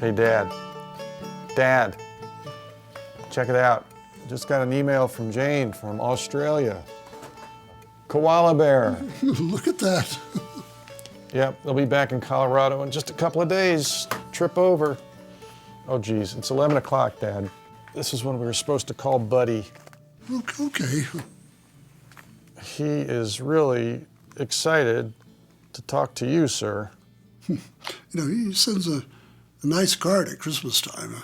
Hey, Dad. Dad, check it out. Just got an email from Jane from Australia. Koala bear. Look at that. Yep, they'll be back in Colorado in just a couple of days. Trip over. Oh, geez, it's 11 o'clock, Dad. This is when we were supposed to call Buddy. Okay. He is really excited to talk to you, sir. You know, he sends a nice card at Christmas time.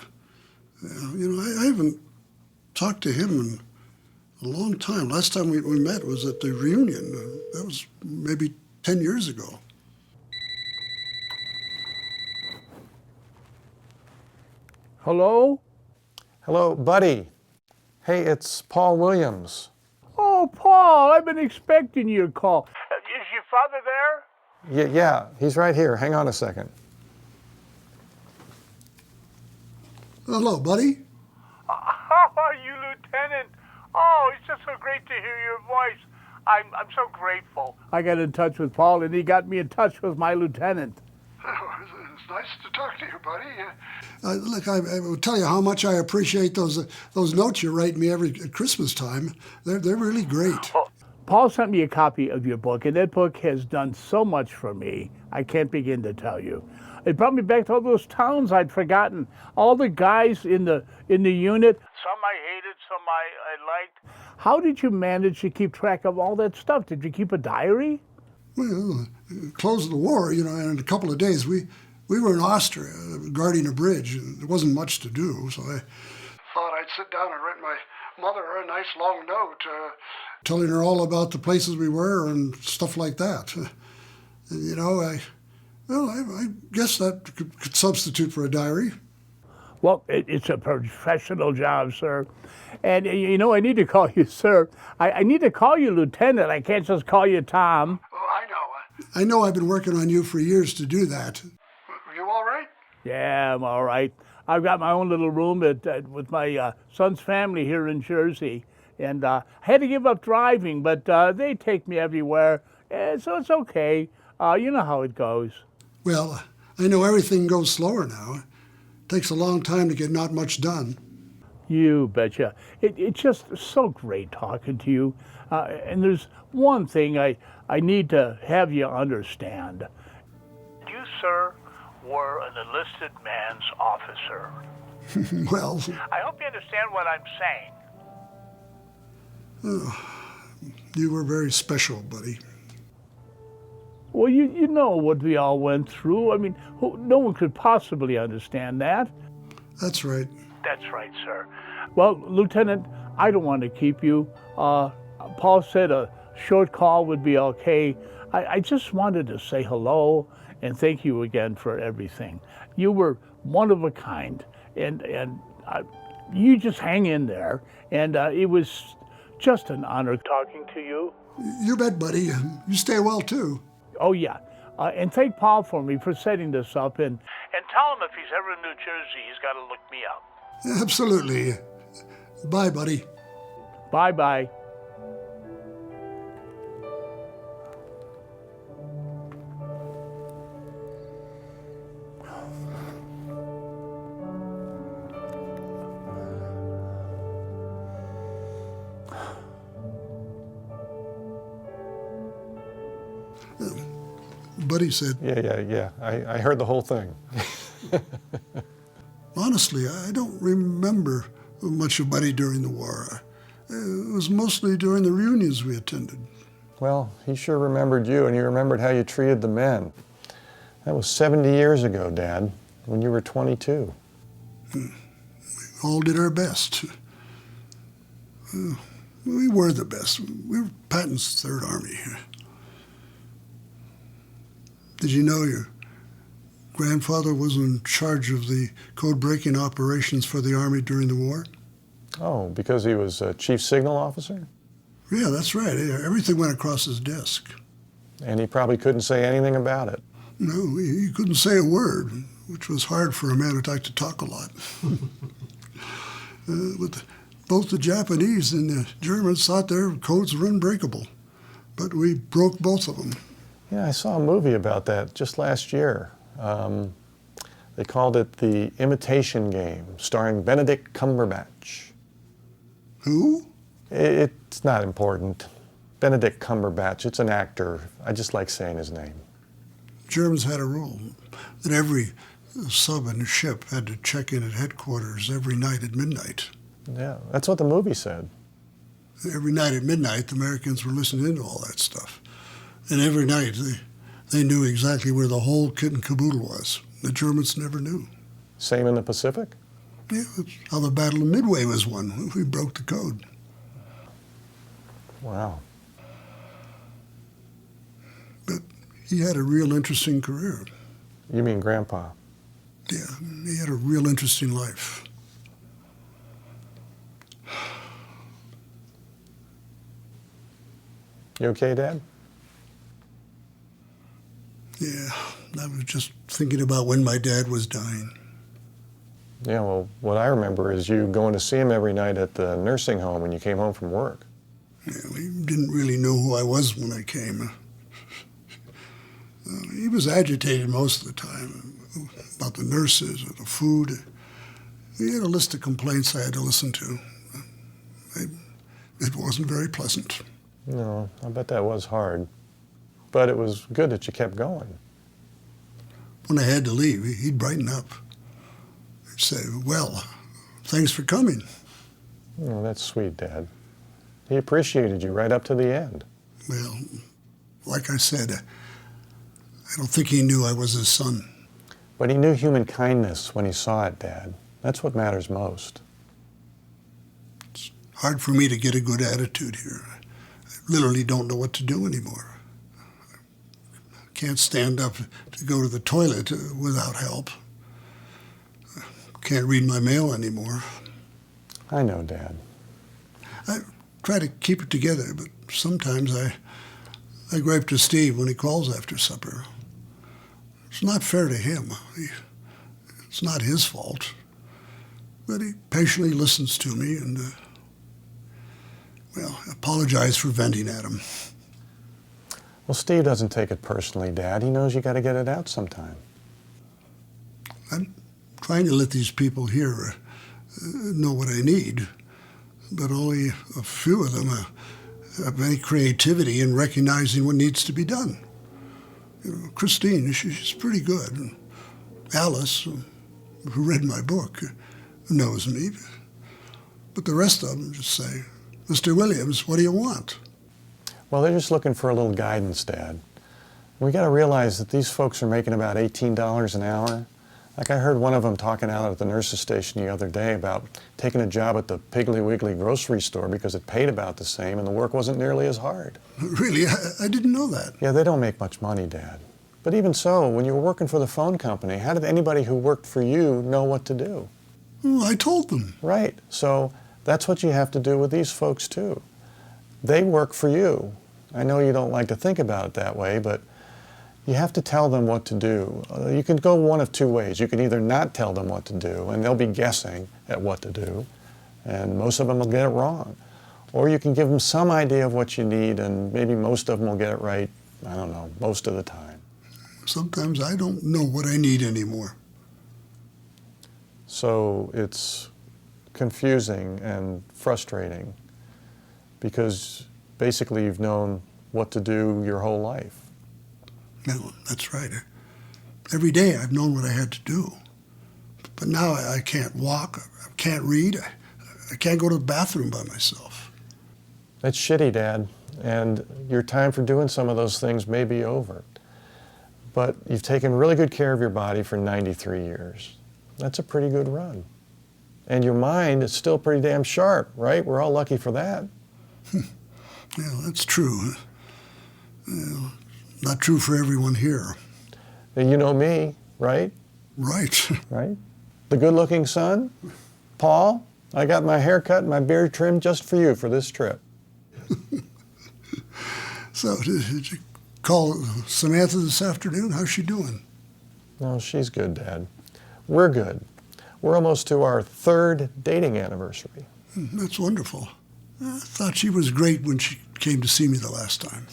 I haven't talked to him in a long time. Last time we met was at the reunion. That was maybe 10 years ago. Hello? Hello, Buddy. Hey, it's Paul Williams. Oh, Paul, I've been expecting your call. Is your father there? Yeah, he's right here. Hang on a second. Hello, buddy. How are you, Lieutenant? Oh, it's just so great to hear your voice. I'm so grateful. I got in touch with Paul, and he got me in touch with my lieutenant. Oh, it's nice to talk to you, buddy. Look, I will tell you how much I appreciate those notes you write me every Christmas time. They're really great. Well, Paul sent me a copy of your book, and that book has done so much for me. I can't begin to tell you. It brought me back to all those towns I'd forgotten. All the guys in the unit. Some I hated, some I liked. How did you manage to keep track of all that stuff? Did you keep a diary? Well, close of the war, and in a couple of days we were in Austria guarding a bridge. And there wasn't much to do, so I thought I'd sit down and write my mother a nice long note, telling her all about the places we were and stuff like that. And, I guess that could substitute for a diary. Well, it's a professional job, sir. And, I need to call you sir. I need to call you Lieutenant. I can't just call you Tom. Oh, I know. I know I've been working on you for years to do that. You all right? Yeah, I'm all right. I've got my own little room with my son's family here in Jersey. And I had to give up driving, but they take me everywhere. So it's okay. You know how it goes. Well, I know everything goes slower now. It takes a long time to get not much done. You betcha. It's just so great talking to you. And there's one thing I need to have you understand. You, sir, were an enlisted man's officer. Well, I hope you understand what I'm saying. You were very special, buddy. Well, you know what we all went through. I mean, no one could possibly understand that. That's right. That's right, sir. Well, Lieutenant, I don't want to keep you. Paul said a short call would be okay. I just wanted to say hello and thank you again for everything. You were one of a kind, and you just hang in there. And it was just an honor talking to you. You bet, buddy. You stay well, too. Oh, yeah. And thank Paul for me for setting this up. And tell him if he's ever in New Jersey, he's got to look me up. Absolutely. Bye, buddy. Bye-bye. Buddy said... Yeah. I heard the whole thing. Honestly, I don't remember much of Buddy during the war. It was mostly during the reunions we attended. Well, he sure remembered you, and he remembered how you treated the men. That was 70 years ago, Dad, when you were 22. We all did our best. We were the best. We were Patton's Third Army. Did you know your grandfather was in charge of the code-breaking operations for the Army during the war? Oh, because he was a chief signal officer? Yeah, that's right. Everything went across his desk. And he probably couldn't say anything about it. No, he couldn't say a word, which was hard for a man who liked to talk a lot. But both the Japanese and the Germans thought their codes were unbreakable, but we broke both of them. Yeah, I saw a movie about that just last year. They called it the Imitation Game, starring Benedict Cumberbatch. Who? It's not important. Benedict Cumberbatch, it's an actor. I just like saying his name. Germans had a rule that every sub and ship had to check in at headquarters every night at midnight. Yeah, that's what the movie said. Every night at midnight, the Americans were listening to all that stuff. And every night, they knew exactly where the whole kit and caboodle was. The Germans never knew. Same in the Pacific? Yeah, that's how the Battle of Midway was won. We broke the code. Wow. But he had a real interesting career. You mean Grandpa? Yeah, he had a real interesting life. You okay, Dad? Yeah, I was just thinking about when my dad was dying. Yeah, well, what I remember is you going to see him every night at the nursing home when you came home from work. Yeah, he didn't really know who I was when I came. He was agitated most of the time about the nurses or the food. He had a list of complaints I had to listen to. It wasn't very pleasant. No, I bet that was hard. But it was good that you kept going. When I had to leave, he'd brighten up. He'd say, "Well, thanks for coming." Oh, that's sweet, Dad. He appreciated you right up to the end. Well, like I said, I don't think he knew I was his son. But he knew human kindness when he saw it, Dad. That's what matters most. It's hard for me to get a good attitude here. I literally don't know what to do anymore. I can't stand up to go to the toilet without help. I can't read my mail anymore. I know, Dad. I try to keep it together, but sometimes I gripe to Steve when he calls after supper. It's not fair to him. It's not his fault. But he patiently listens to me and, apologize for venting at him. Well, Steve doesn't take it personally, Dad. He knows you got to get it out sometime. I'm trying to let these people here know what I need, but only a few of them have any creativity in recognizing what needs to be done. You know, Christine, she's pretty good. And Alice, who read my book, knows me. But the rest of them just say, "Mr. Williams, what do you want?" Well, they're just looking for a little guidance, Dad. We got to realize that these folks are making about $18 an hour. Like I heard one of them talking out at the nurse's station the other day about taking a job at the Piggly Wiggly grocery store because it paid about the same and the work wasn't nearly as hard. Really? I didn't know that. Yeah, they don't make much money, Dad. But even so, when you were working for the phone company, how did anybody who worked for you know what to do? Well, I told them. Right. So that's what you have to do with these folks, too. They work for you. I know you don't like to think about it that way, but you have to tell them what to do. You can go one of two ways. You can either not tell them what to do, and they'll be guessing at what to do, and most of them will get it wrong. Or you can give them some idea of what you need, and maybe most of them will get it right, I don't know, most of the time. Sometimes I don't know what I need anymore. So it's confusing and frustrating because basically you've known what to do your whole life. No, that's right. Every day I've known what I had to do. But now I can't walk, I can't read, I can't go to the bathroom by myself. That's shitty, Dad, and your time for doing some of those things may be over. But you've taken really good care of your body for 93 years. That's a pretty good run. And your mind is still pretty damn sharp, right? We're all lucky for that. Yeah, that's true. Well, not true for everyone here. And you know me, right? Right. Right? The good-looking son, Paul, I got my hair cut and my beard trimmed just for you for this trip. So, did you call Samantha this afternoon? How's she doing? No, she's good, Dad. We're good. We're almost to our 3rd dating anniversary. That's wonderful. I thought she was great when she came to see me the last time.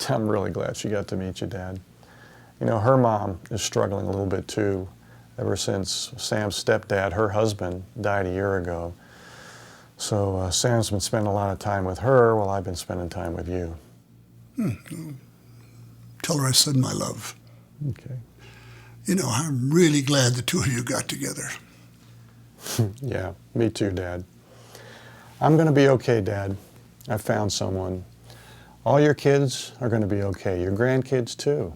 I'm really glad she got to meet you, Dad. You know, her mom is struggling a little bit too. ever since Sam's stepdad, her husband, died a year ago. So Sam's been spending a lot of time with her while I've been spending time with you. Tell her I said my love. Okay. You know, I'm really glad the two of you got together. Yeah, me too, Dad. I'm going to be okay, Dad. I found someone. All your kids are going to be okay. Your grandkids, too.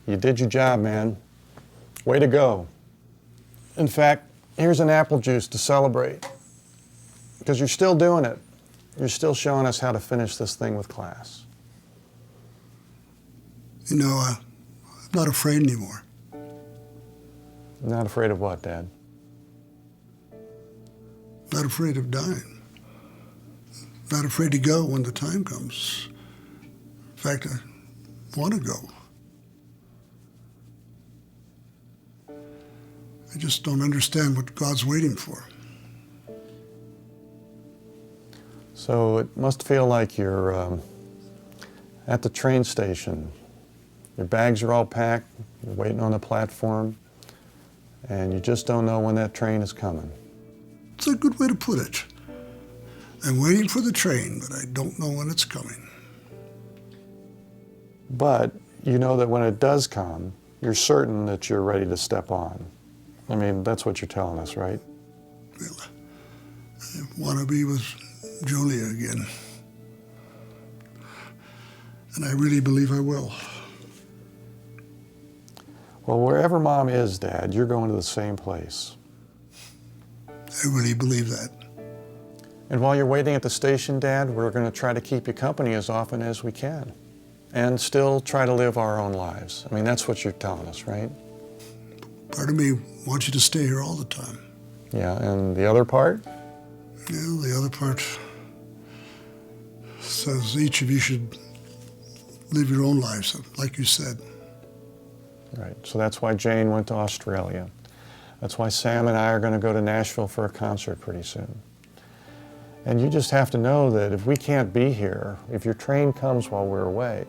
You did your job, man. Way to go. In fact, here's an apple juice to celebrate. Because you're still doing it. You're still showing us how to finish this thing with class. You know, I'm not afraid anymore. Not afraid of what, Dad? Not afraid of dying. Not afraid to go when the time comes. In fact, I want to go. I just don't understand what God's waiting for. So it must feel like you're at the train station. Your bags are all packed, you're waiting on the platform, and you just don't know when that train is coming. It's a good way to put it. I'm waiting for the train, but I don't know when it's coming. But you know that when it does come, you're certain that you're ready to step on. I mean, that's what you're telling us, right? Well, I want to be with Julia again. And I really believe I will. Well, wherever Mom is, Dad, you're going to the same place. I really believe that. And while you're waiting at the station, Dad, we're going to try to keep you company as often as we can. And still try to live our own lives. I mean, that's what you're telling us, right? Part of me wants you to stay here all the time. Yeah, and the other part? Yeah, the other part says each of you should live your own lives, like you said. Right, so that's why Jane went to Australia. That's why Sam and I are going to go to Nashville for a concert pretty soon. And you just have to know that if we can't be here, if your train comes while we're away,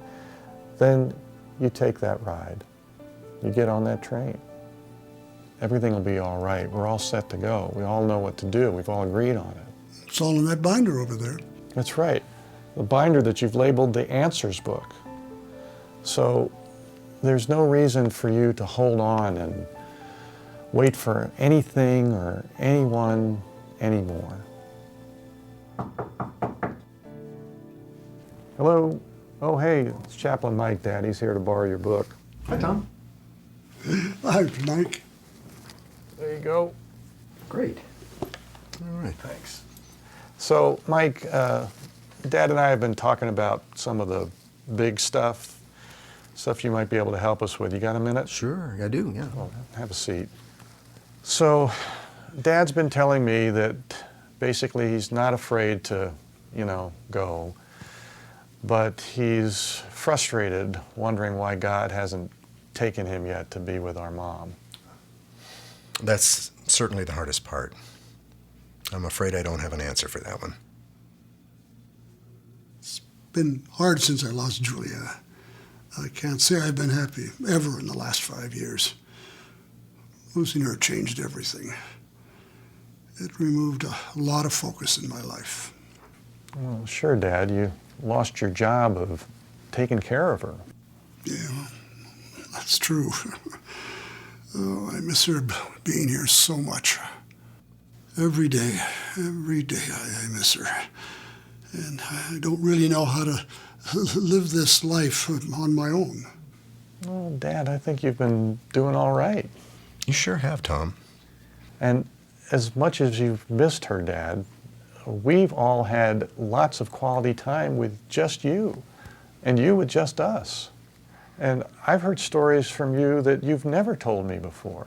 then you take that ride. You get on that train. Everything will be all right. We're all set to go. We all know what to do. We've all agreed on it. It's all in that binder over there. That's right. The binder that you've labeled the answers book. So there's no reason for you to hold on and wait for anything or anyone anymore. Hello? Oh, hey, it's Chaplain Mike, Dad. He's here to borrow your book. Hi, Tom. Hi, Mike. There you go. Great. All right. Thanks. So, Mike, Dad and I have been talking about some of the big stuff you might be able to help us with. You got a minute? Sure, I do, yeah. Well, have a seat. So, Dad's been telling me that basically he's not afraid to, go, but he's frustrated, wondering why God hasn't taken him yet to be with our mom. That's certainly the hardest part. I'm afraid I don't have an answer for that one. It's been hard since I lost Julia. I can't say I've been happy ever in the last 5 years. Losing her changed everything. It removed a lot of focus in my life. Well, sure, Dad. You lost your job of taking care of her. Yeah, that's true. Oh, I miss her being here so much. Every day I miss her. And I don't really know how to live this life on my own. Well, Dad, I think you've been doing all right. You sure have, Tom. And as much as you've missed her, Dad, we've all had lots of quality time with just you, and you with just us. And I've heard stories from you that you've never told me before.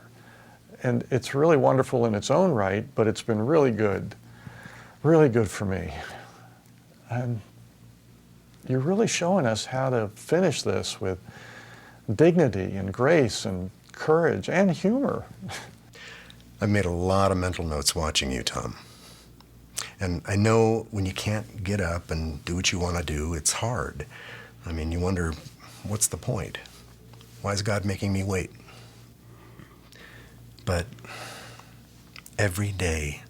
And it's really wonderful in its own right, but it's been really good for me. And you're really showing us how to finish this with dignity and grace and courage and humor. I've made a lot of mental notes watching you, Tom. And I know when you can't get up and do what you want to do, it's hard. I mean, you wonder, what's the point? Why is God making me wait? But every day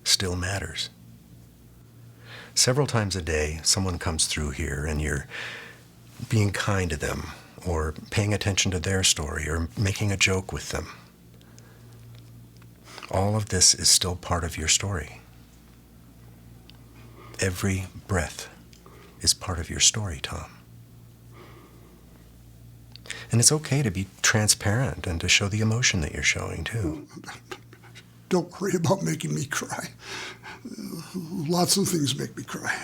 still matters. Several times a day, someone comes through here and you're being kind to them, or paying attention to their story, or making a joke with them. All of this is still part of your story. Every breath is part of your story, Tom. And it's okay to be transparent and to show the emotion that you're showing, too. Don't worry about making me cry. Lots of things make me cry,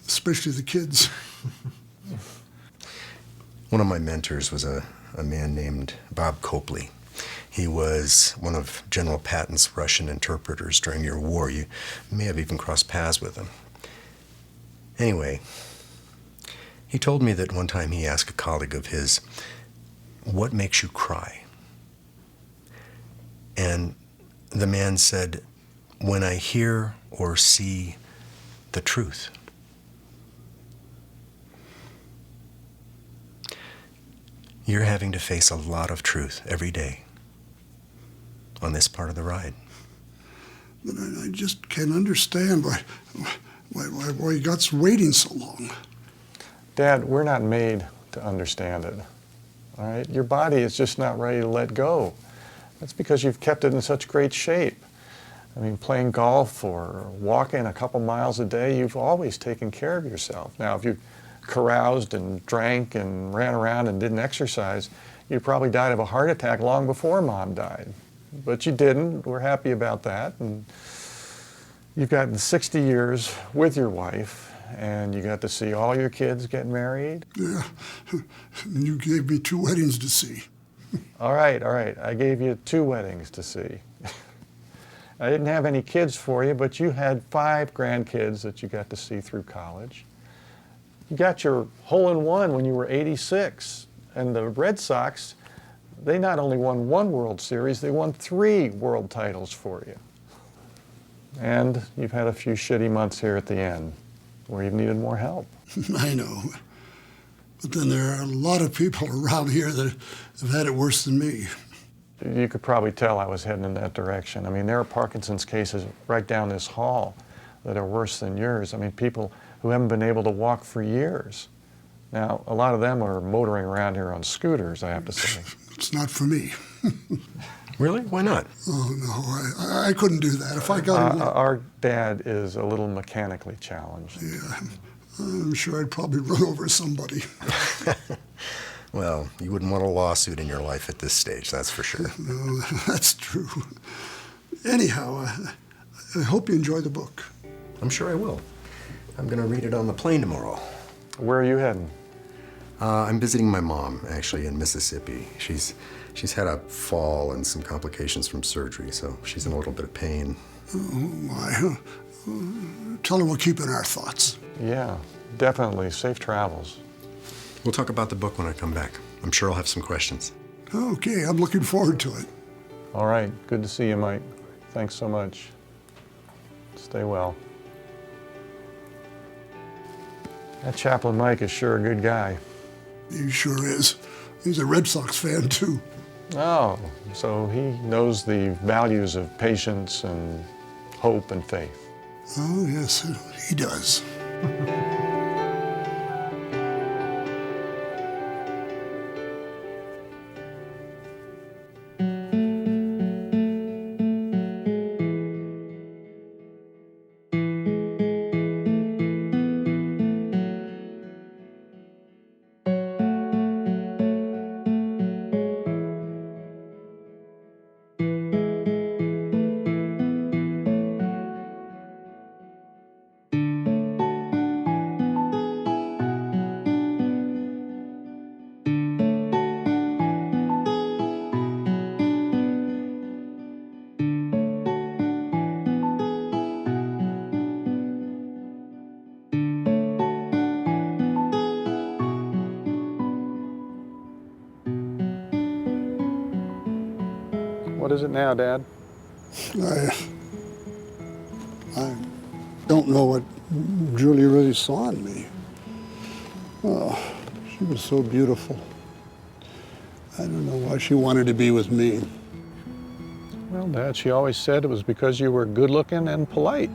especially the kids. One of my mentors was a man named Bob Copley. He was one of General Patton's Russian interpreters during your war. You may have even crossed paths with him. Anyway, he told me that one time he asked a colleague of his, "What makes you cry?" And the man said, "When I hear or see the truth." You're having to face a lot of truth every day on this part of the ride. But I just can't understand why God's waiting so long. Dad, we're not made to understand it. All right? Your body is just not ready to let go. That's because you've kept it in such great shape. I mean, playing golf or walking a couple miles a day, you've always taken care of yourself. Now, if you caroused and drank and ran around and didn't exercise, you probably died of a heart attack long before Mom died. But you didn't. We're happy about that. And you've gotten 60 years with your wife, and you got to see all your kids get married. Yeah, and you gave me 2 weddings to see. All right. I gave you 2 weddings to see. I didn't have any kids for you, but you had 5 grandkids that you got to see through college. You got your hole-in-one when you were 86. And the Red Sox, they not only won 1 World Series, they won 3 world titles for you. And you've had a few shitty months here at the end where you've needed more help. I know. But then there are a lot of people around here that have had it worse than me. You could probably tell I was heading in that direction. I mean, there are Parkinson's cases right down this hall that are worse than yours. I mean, people who haven't been able to walk for years. Now, a lot of them are motoring around here on scooters, I have to say. It's not for me. Really? Why not? Oh, no, I couldn't do that. If I got Our dad is a little mechanically challenged. Yeah, I'm sure I'd probably run over somebody. Well, you wouldn't want a lawsuit in your life at this stage, that's for sure. No, that's true. Anyhow, I hope you enjoy the book. I'm sure I will. I'm going to read it on the plane tomorrow. Where are you heading? I'm visiting my mom, actually, in Mississippi. She's had a fall and some complications from surgery, so she's in a little bit of pain. Oh, my. Tell her we'll keep in our thoughts. Yeah, definitely. Safe travels. We'll talk about the book when I come back. I'm sure I'll have some questions. Okay, I'm looking forward to it. All right. Good to see you, Mike. Thanks so much. Stay well. That Chaplain Mike is sure a good guy. He sure is. He's a Red Sox fan, too. Oh, so he knows the values of patience and hope and faith. Oh, yes, he does. What is it now, Dad? I don't know what Julie really saw in me. Oh, she was so beautiful. I don't know why she wanted to be with me. Well, Dad, she always said it was because you were good-looking and polite.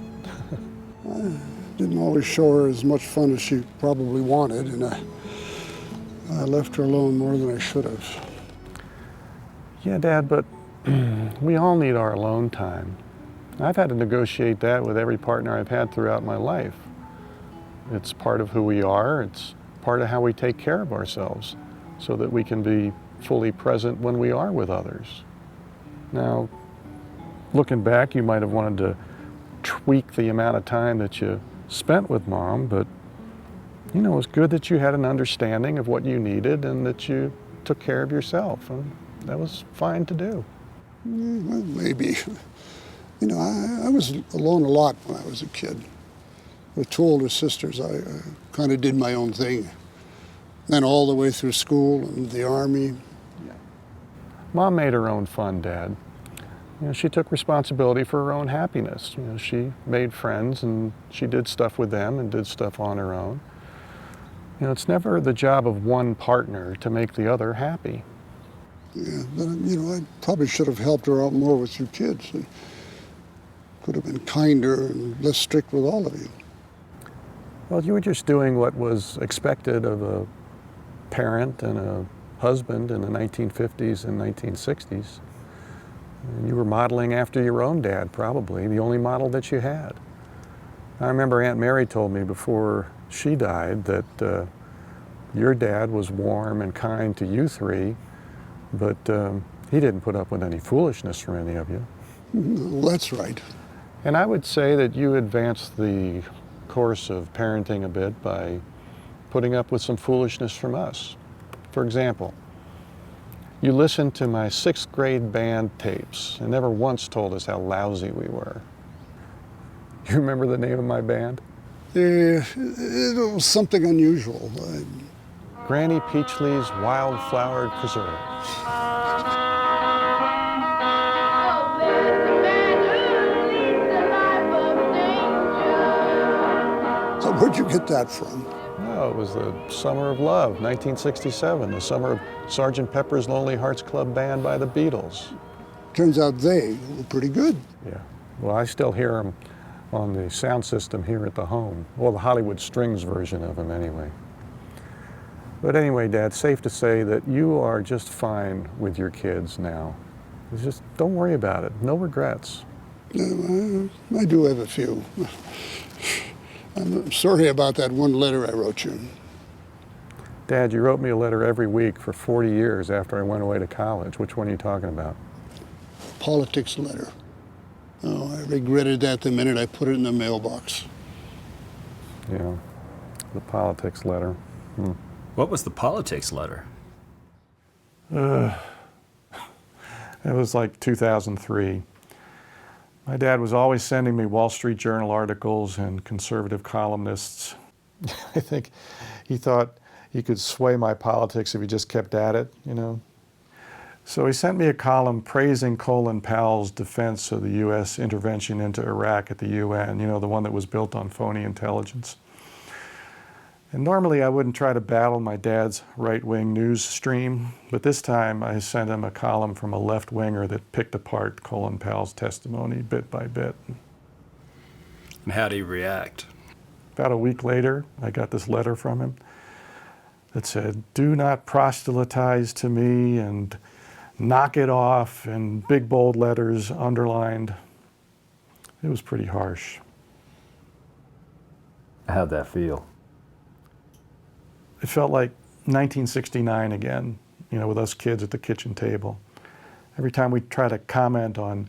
Didn't always show her as much fun as she probably wanted, and I left her alone more than I should have. Yeah, Dad, but we all need our alone time. I've had to negotiate that with every partner I've had throughout my life. It's part of who we are. It's part of how we take care of ourselves so that we can be fully present when we are with others. Now, looking back, you might have wanted to tweak the amount of time that you spent with Mom, but you know, it's good that you had an understanding of what you needed and that you took care of yourself, and that was fine to do. Well, maybe. You know, I was alone a lot when I was a kid. With two older sisters, I kind of did my own thing. Then all the way through school and the Army. Mom made her own fun, Dad. You know, she took responsibility for her own happiness. You know, she made friends and she did stuff with them and did stuff on her own. You know, it's never the job of one partner to make the other happy. Yeah, but you know, I probably should have helped her out more with you kids. I could have been kinder and less strict with all of you. Well, you were just doing what was expected of a parent and a husband in the 1950s and 1960s. And you were modeling after your own dad, probably, the only model that you had. I remember Aunt Mary told me before she died that your dad was warm and kind to you three, but he didn't put up with any foolishness from any of you. Well, that's right. And I would say that you advanced the course of parenting a bit by putting up with some foolishness from us. For example, you listened to my 6th grade band tapes and never once told us how lousy we were. You remember the name of my band? It was something unusual. Granny Peachley's Wildflowered Preserve. So where'd you get that from? Oh, it was the summer of love, 1967, the summer of Sgt. Pepper's Lonely Hearts Club Band by the Beatles. Turns out they were pretty good. Yeah, well, I still hear them on the sound system here at the home. Well, the Hollywood Strings version of them anyway. But anyway, Dad, safe to say that you are just fine with your kids now. It's just don't worry about it. No regrets. I do have a few. I'm sorry about that one letter I wrote you. Dad, you wrote me a letter every week for 40 years after I went away to college. Which one are you talking about? Politics letter. Oh, I regretted that the minute I put it in the mailbox. Yeah, the politics letter. What was the politics letter? It was like 2003. My dad was always sending me Wall Street Journal articles and conservative columnists. I think he thought he could sway my politics if he just kept at it, you know. So he sent me a column praising Colin Powell's defense of the U.S. intervention into Iraq at the UN, you know, the one that was built on phony intelligence. And normally I wouldn't try to battle my dad's right-wing news stream, but this time I sent him a column from a left-winger that picked apart Colin Powell's testimony bit by bit. And how did he react? About a week later, I got this letter from him that said, "Do not proselytize to me," and "knock it off," in big bold letters underlined. It was pretty harsh. How'd that feel? It felt like 1969 again, you know, with us kids at the kitchen table. Every time we try to comment on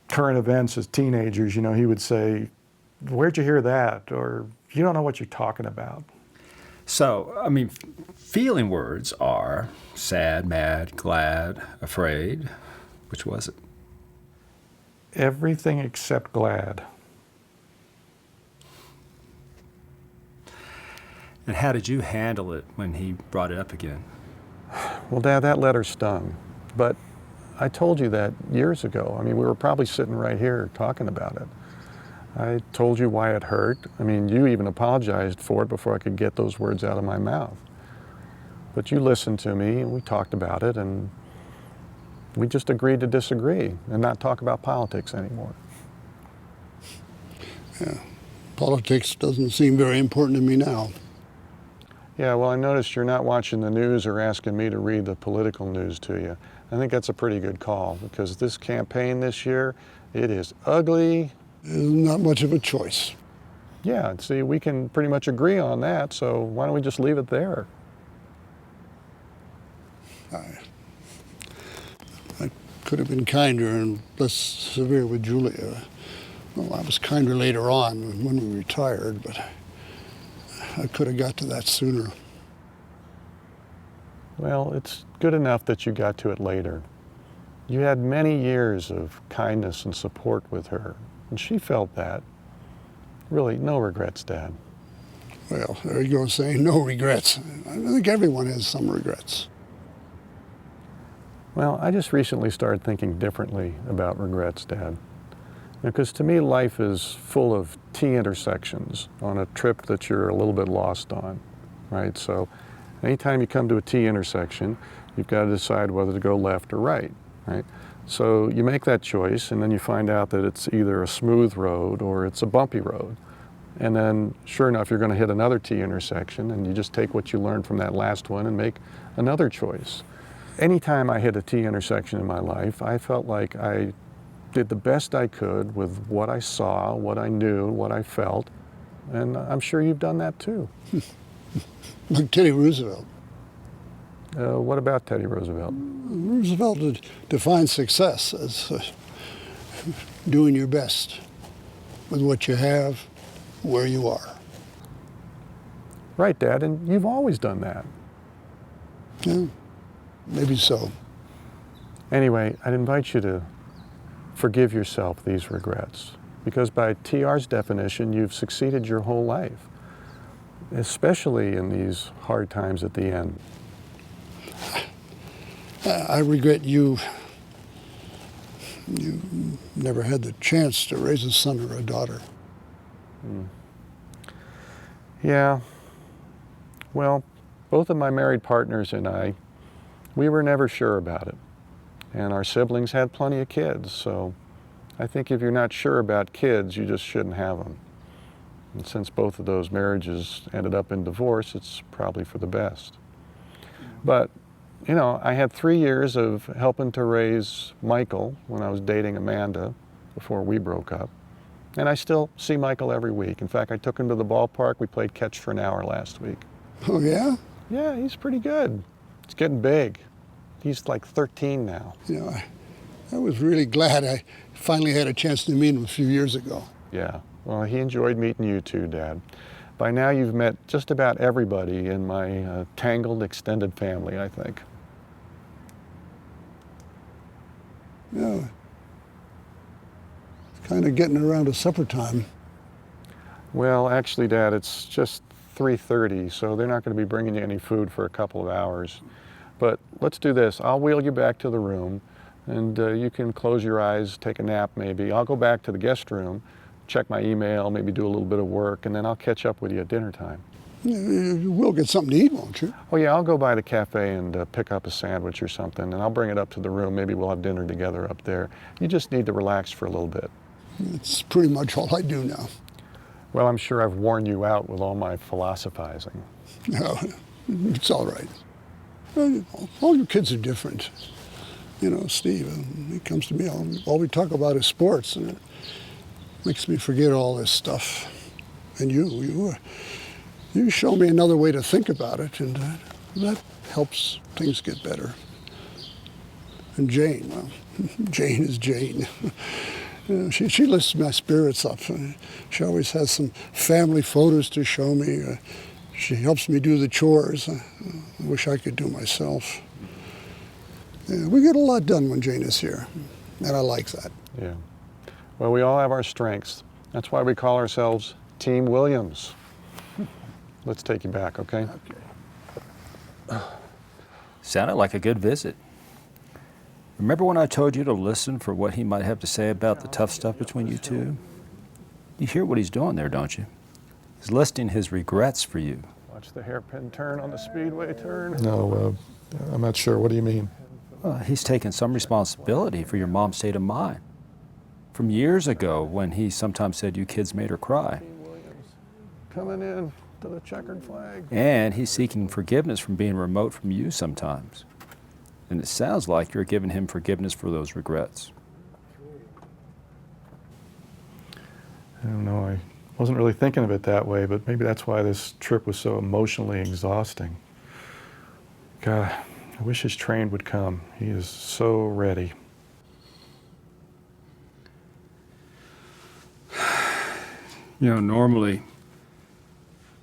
current events as teenagers, you know, he would say, "Where'd you hear that?" Or, "You don't know what you're talking about." So, I mean, feeling words are sad, mad, glad, afraid. Which was it? Everything except glad. And how did you handle it when he brought it up again? Well, Dad, that letter stung. But I told you that years ago. I mean, we were probably sitting right here talking about it. I told you why it hurt. I mean, you even apologized for it before I could get those words out of my mouth. But you listened to me and we talked about it, and We just agreed to disagree and not talk about politics anymore. Yeah. Politics doesn't seem very important to me now. Yeah, well, I noticed you're not watching the news or asking me to read the political news to you. I think that's a pretty good call, because this campaign this year, it is ugly. There's not much of a choice. Yeah, see, we can pretty much agree on that, so why don't we just leave it there? I could have been kinder and less severe with Julia. Well, I was kinder later on when we retired, but I could have got to that sooner. Well, it's good enough that you got to it later. You had many years of kindness and support with her, and she felt that. Really, no regrets, Dad. Well, there you go, saying no regrets. I think everyone has some regrets. Well, I just recently started thinking differently about regrets, Dad. Because to me, life is full of T intersections on a trip that you're a little bit lost on, right? So anytime you come to a T intersection, you've got to decide whether to go left or right, right? So you make that choice, and then you find out that it's either a smooth road or it's a bumpy road. And then, sure enough, you're going to hit another T intersection, and you just take what you learned from that last one and make another choice. Anytime I hit a T intersection in my life, I felt like I did the best I could with what I saw, what I knew, what I felt, and I'm sure you've done that too. Like Teddy Roosevelt. What about Teddy Roosevelt? Roosevelt defined success as doing your best with what you have, where you are. Right, Dad, and you've always done that. Yeah, maybe so. Anyway, I'd invite you to forgive yourself these regrets, because by TR's definition, you've succeeded your whole life, especially in these hard times at the end. I regret you never had the chance to raise a son or a daughter. Yeah, well, both of my married partners and I, we were never sure about it. And our siblings had plenty of kids, so I think if you're not sure about kids, you just shouldn't have them. And since both of those marriages ended up in divorce, it's probably for the best. But, you know, I had 3 years of helping to raise Michael when I was dating Amanda before we broke up. And I still see Michael every week. In fact, I took him to the ballpark. We played catch for an hour last week. Oh, yeah? Yeah, he's pretty good. He's getting big. He's like 13 now. You know, I was really glad I finally had a chance to meet him a few years ago. Yeah, well, he enjoyed meeting you too, Dad. By now you've met just about everybody in my tangled extended family, I think. Yeah. It's kind of getting around to supper time. Well, actually, Dad, it's just 3:30, so they're not going to be bringing you any food for a couple of hours. But let's do this. I'll wheel you back to the room, and you can close your eyes, take a nap maybe. I'll go back to the guest room, check my email, maybe do a little bit of work, and then I'll catch up with you at dinner time. You will get something to eat, won't you? Oh yeah, I'll go by the cafe and pick up a sandwich or something, and I'll bring it up to the room. Maybe we'll have dinner together up there. You just need to relax for a little bit. It's pretty much all I do now. Well, I'm sure I've worn you out with all my philosophizing. No, it's all right. All your kids are different. You know, Steve, he comes to me, all we talk about is sports, and it makes me forget all this stuff. And you show me another way to think about it, and that helps things get better. And Jane, well, Jane is Jane. You know, she lifts my spirits up. She always has some family photos to show me. She helps me do the chores. I wish I could do myself. Yeah, we get a lot done when Jane is here, and I like that. Yeah. Well, we all have our strengths. That's why we call ourselves Team Williams. Let's take you back, okay? Okay. Sounded like a good visit. Remember when I told you to listen for what he might have to say about the tough stuff between you two? You hear what he's doing there, don't you? He's listing his regrets for you. Watch the hairpin turn on the speedway turn. No, I'm not sure. What do you mean? He's taken some responsibility for your mom's state of mind. From years ago when he sometimes said you kids made her cry. Coming in to the checkered flag. And he's seeking forgiveness from being remote from you sometimes. And it sounds like you're giving him forgiveness for those regrets. I don't know, I wasn't really thinking of it that way, but maybe that's why this trip was so emotionally exhausting. God, I wish his train would come. He is so ready. You know, normally,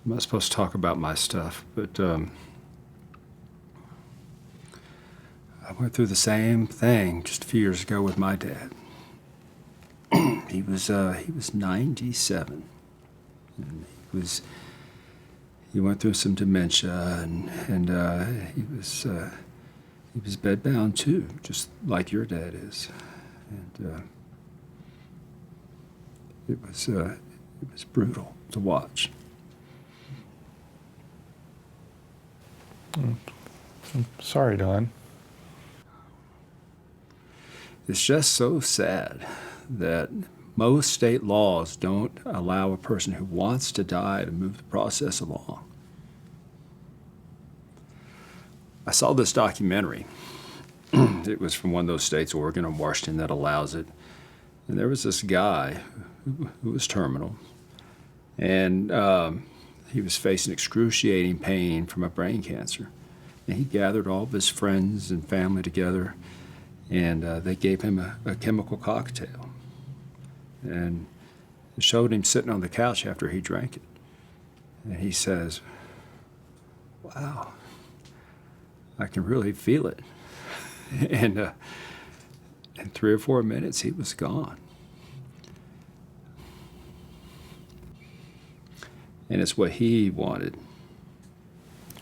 I'm not supposed to talk about my stuff, but I went through the same thing just a few years ago with my dad. He was 97, and he went through some dementia, and he was bedbound too, just like your dad is, and it was brutal to watch. I'm sorry, Don. It's just so sad that most state laws don't allow a person who wants to die to move the process along. I saw this documentary. It was from one of those states, Oregon or Washington, that allows it. And there was this guy who was terminal, and he was facing excruciating pain from a brain cancer. And he gathered all of his friends and family together, and they gave him a chemical cocktail. And it showed him sitting on the couch after he drank it. And he says, "Wow, I can really feel it." And in 3 or 4 minutes, he was gone. And it's what he wanted.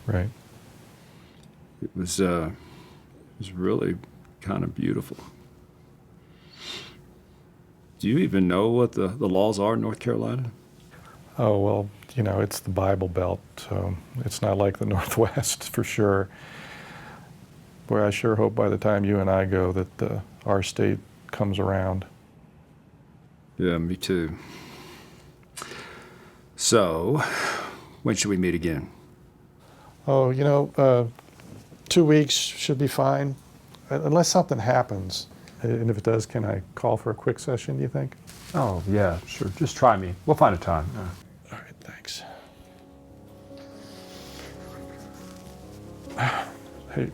Right. It was really kind of beautiful. Do you even know what the laws are in North Carolina? Oh, well, you know, it's the Bible Belt, so it's not like the Northwest for sure. Boy, I sure hope by the time you and I go that our state comes around. Yeah, me too. So, when should we meet again? Oh, you know, 2 weeks should be fine, unless something happens. And if it does, can I call for a quick session, do you think? Oh, yeah, sure. Just try me. We'll find a time. All right, thanks. Hey.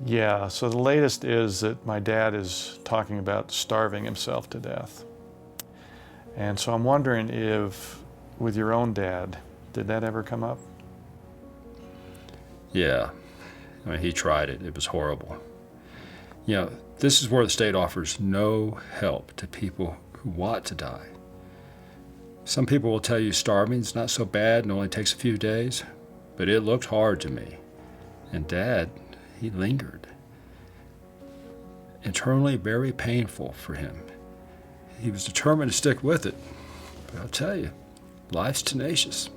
Yeah, so the latest is that my dad is talking about starving himself to death. And so I'm wondering if, with your own dad, did that ever come up? Yeah, I mean, he tried it. It was horrible. You know, this is where the state offers no help to people who want to die. Some people will tell you starving's not so bad and only takes a few days, but it looked hard to me. And Dad, he lingered. Internally very painful for him. He was determined to stick with it. But I'll tell you, life's tenacious.